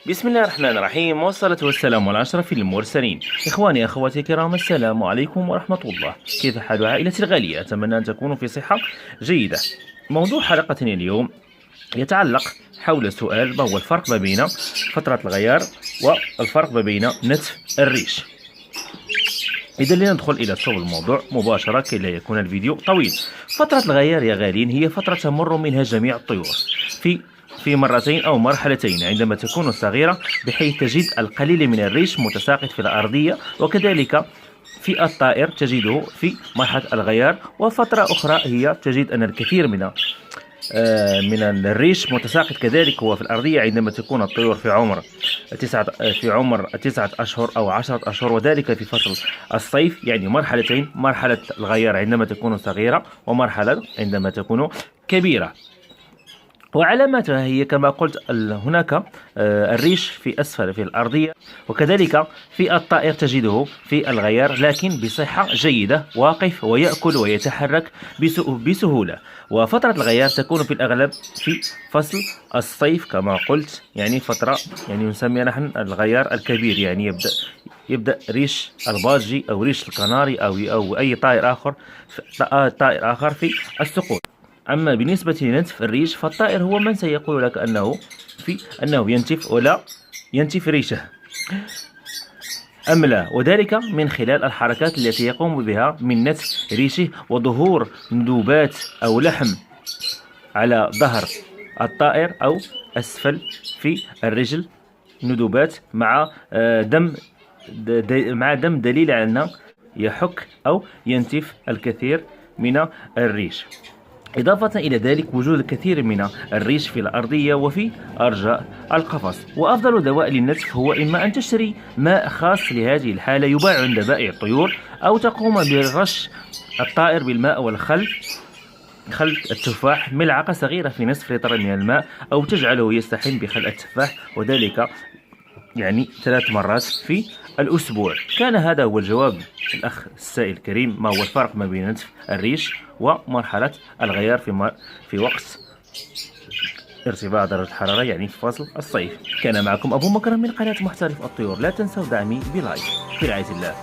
بسم الله الرحمن الرحيم، والصلاة والسلام على أشرف المرسلين. إخواني أخواتي الكرام، السلام عليكم ورحمة الله. كيف حال عائلتي الغالية؟ أتمنى أن تكونوا في صحة جيدة. موضوع حلقتنا اليوم يتعلق حول سؤال: ما هو الفرق ما بين فترة الغيار والفرق ما بين نتف الريش؟ إذا لندخل إلى صلب الموضوع مباشرة كي لا يكون الفيديو طويل. فترة الغيار يا غالين هي فترة تمر منها جميع الطيور في مرتين أو مرحلتين. عندما تكون صغيرة بحيث تجد القليل من الريش متساقط في الأرضية، وكذلك في الطائر تجده في مرحلة الغيار. وفترة أخرى هي تجد أن الكثير من الريش متساقط كذلك هو في الأرضية عندما تكون الطيور في عمر 9 أشهر أو 10 أشهر، وذلك في فصل الصيف. يعني مرحلتين: مرحلة الغيار عندما تكون صغيرة، ومرحلة عندما تكون كبيرة. وعلاماتها هي كما قلت هناك الريش في أسفل في الأرضية، وكذلك في الطائر تجده في الغيار لكن بصحة جيدة، واقف ويأكل ويتحرك بسهولة. وفترة الغيار تكون في الأغلب في فصل الصيف كما قلت، يعني فترة نسميها نحن الغيار الكبير. يعني يبدأ ريش الباجي أو ريش الكناري أو أي طائر آخر في السقوط. أما بالنسبة لنتف الريش فالطائر هو من سيقول لك أنه ينتف ولا ينتف ريشه أم لا، وذلك من خلال الحركات التي يقوم بها من نتف ريشه وظهور ندوبات أو لحم على ظهر الطائر أو أسفل في الرجل، ندوبات مع دم دليل على أنه يحك أو ينتف الكثير من الريش. إضافة إلى ذلك وجود الكثير من الريش في الأرضية وفي أرجاء القفص. وأفضل دواء للنتف هو إما أن تشتري ماء خاص لهذه الحالة يباع عند بائع الطيور، أو تقوم برش الطائر بالماء والخل، خل التفاح ملعقة صغيرة في نصف لتر من الماء، أو تجعله يستحم بخل التفاح، وذلك 3 مرات في الأسبوع. كان هذا هو الجواب الأخ السائل الكريم: ما هو الفرق ما بين نتف الريش ومرحلة الغيار في وقت ارتفاع درجة الحرارة، يعني في فصل الصيف. كان معكم أبو مكرم من قناة محترف الطيور. لا تنسوا دعمي بلايك. في رعاية الله.